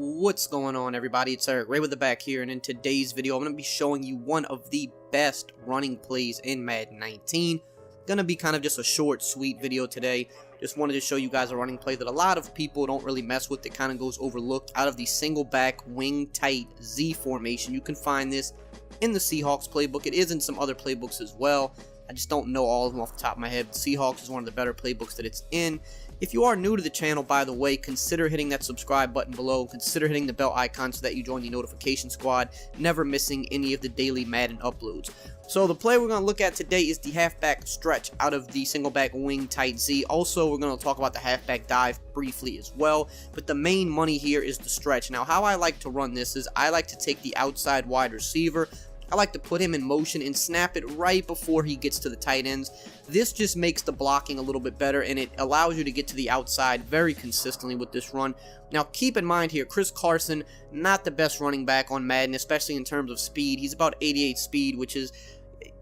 What's going on, everybody? It's EricRayweather back here, and in today's video I'm going to be showing you one of the best running plays in Madden 19. Gonna be kind of just a short, sweet video today. Just wanted to show you guys a running play that a lot of people don't really mess with. It kind of goes overlooked out of the single back wing tight Z formation. You can find this in the Seahawks playbook. It is in some other playbooks as well. I just don't know all of them off the top of my head. The Seahawks is one of the better playbooks that it's in. If you are new to the channel, by the way, consider hitting that subscribe button below. Consider hitting the bell icon so that you join the notification squad, never missing any of the daily Madden uploads. So the play we're going to look at today is the halfback stretch out of the single back wing tight Z. Also, we're going to talk about the halfback dive briefly as well. But the main money here is the stretch. Now, how I like to run this is I like to take the outside wide receiver. I like to put him in motion and snap it right before he gets to the tight ends. This just makes the blocking a little bit better, and it allows you to get to the outside very consistently with this run. Now, keep in mind here, Chris Carson, not the best running back on Madden, especially in terms of speed. He's about 88 speed, which is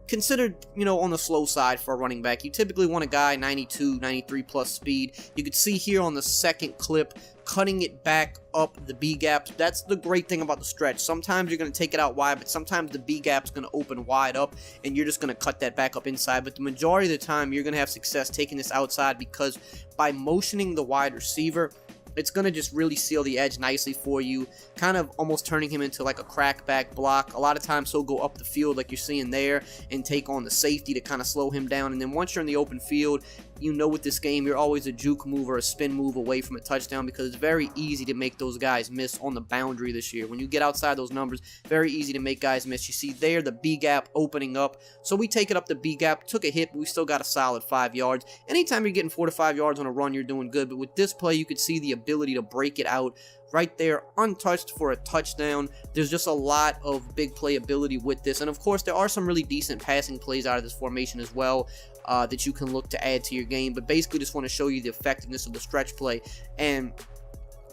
considered, on the slow side for a running back. You typically want a guy 92, 93 plus speed. You could see here on the second clip, cutting it back up the B gaps. That's the great thing about the stretch. Sometimes you're going to take it out wide, but sometimes the B gap's going to open wide up, and you're just going to cut that back up inside. But the majority of the time, you're going to have success taking this outside, because by motioning the wide receiver, it's going to just really seal the edge nicely for you, kind of almost turning him into like a crackback block. A lot of times he'll go up the field like you're seeing there and take on the safety to kind of slow him down. And then once you're in the open field, with this game, you're always a juke move or a spin move away from a touchdown, because it's very easy to make those guys miss on the boundary this year. When you get outside those numbers, very easy to make guys miss. You see there the B gap opening up. So we take it up the B gap, took a hit, but we still got a solid 5 yards. Anytime you're getting 4 to 5 yards on a run, you're doing good. But with this play, you could see the ability to break it out right there, untouched for a touchdown. There's just a lot of big playability with this. And of course, there are some really decent passing plays out of this formation as well that you can look to add to your game. But basically, just want to show you the effectiveness of the stretch play. And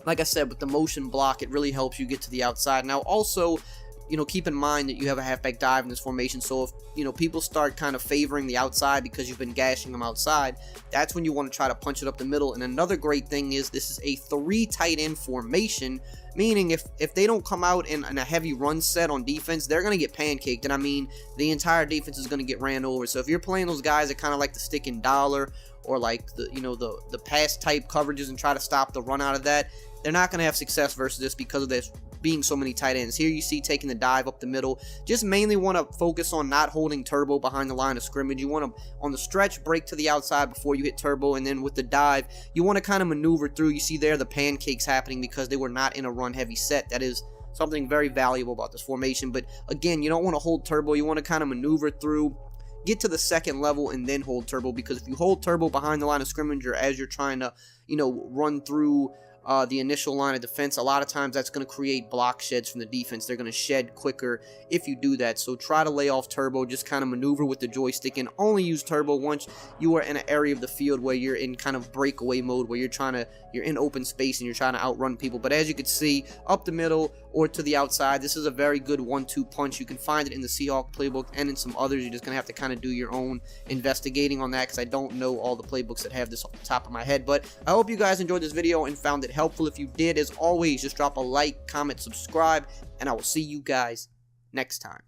like I said, with the motion block, it really helps you get to the outside. Now, also, keep in mind that you have a halfback dive in this formation. So if, people start kind of favoring the outside because you've been gashing them outside, that's when you want to try to punch it up the middle. And another great thing is this is a 3 tight end formation, meaning if they don't come out in a heavy run set on defense, they're going to get pancaked. And I mean, the entire defense is going to get ran over. So if you're playing those guys that kind of like to stick in dollar or like the pass type coverages and try to stop the run out of that, they're not going to have success versus this because of this being so many tight ends. Here you see taking the dive up the middle. Just mainly want to focus on not holding turbo behind the line of scrimmage. You want to, on the stretch, break to the outside before you hit turbo, and then with the dive, you want to kind of maneuver through. You see there the pancakes happening because they were not in a run-heavy set. That is something very valuable about this formation. But again, you don't want to hold turbo. You want to kind of maneuver through, get to the second level, and then hold turbo, because if you hold turbo behind the line of scrimmage or as you're trying to, run through the initial line of defense, a lot of times that's going to create block sheds from the defense. They're going to shed quicker if you do that. So try to lay off turbo, just kind of maneuver with the joystick, and only use turbo once you are in an area of the field where you're in kind of breakaway mode, where you're in open space and you're trying to outrun people. But as you can see, up the middle or to the outside, this is a very good 1-2 punch. You can find it in the Seahawks playbook and in some others. You're just going to have to kind of do your own investigating on that, because I don't know all the playbooks that have this off the top of my head. But I hope you guys enjoyed this video and found it helpful. If you did, as always, just drop a like, comment, subscribe, and I will see you guys next time.